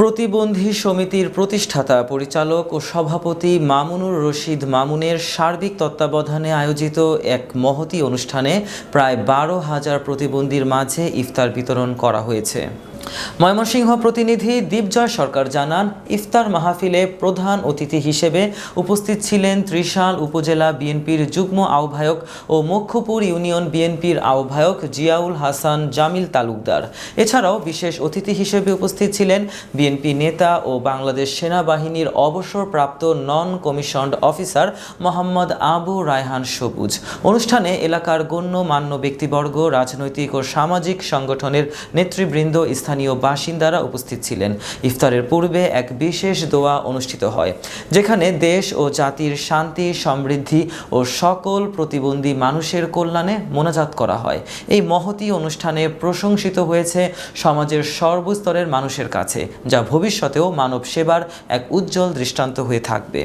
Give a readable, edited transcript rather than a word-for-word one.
প্রতিবন্ধী সমিতির প্রতিষ্ঠাতা পরিচালক ও সভাপতি মামুনুর রশিদ মামুনের সার্বিক তত্ত্বাবধানে আয়োজিত এক মহতী অনুষ্ঠানে প্রায় ১২,০০০ প্রতিবন্ধীর মাঝে ইফতার বিতরণ করা হয়েছে। ময়মনসিংহ প্রতিনিধি দীপজয় সরকার জানান, ইফতার মাহফিলে প্রধান অতিথি হিসেবে উপস্থিত ছিলেন ত্রিশাল উপজেলা বিএনপির যুগ্ম আহ্বায়ক ও মক্ষপুর ইউনিয়ন বিএনপির আহ্বায়ক জিয়াউল হাসান জামিল তালুকদার। এছাড়াও বিশেষ অতিথি হিসেবে উপস্থিত ছিলেন বিএনপি নেতা ও বাংলাদেশ সেনাবাহিনীর অবসরপ্রাপ্ত নন কমিশনড অফিসার মোহাম্মদ আবু রায়হান সবুজ। অনুষ্ঠানে এলাকার গণ্যমান্য ব্যক্তিবর্গ, রাজনৈতিক ও সামাজিক সংগঠনের নেতৃবৃন্দ, স্থানীয় বাসিন্দারা উপস্থিত ছিলেন। ইফতারের পূর্বে এক বিশেষ দোয়া অনুষ্ঠিত হয়, যেখানে দেশ ও জাতির শান্তি, সমৃদ্ধি ও সকল প্রতিবন্ধী মানুষের কল্যাণে মোনাজাত করা হয়। এই মহতী অনুষ্ঠানে প্রশংসিত হয়েছে সমাজের সর্বস্তরের মানুষের কাছে, যা ভবিষ্যতেও মানব সেবার এক উজ্জ্বল দৃষ্টান্ত হয়ে থাকবে।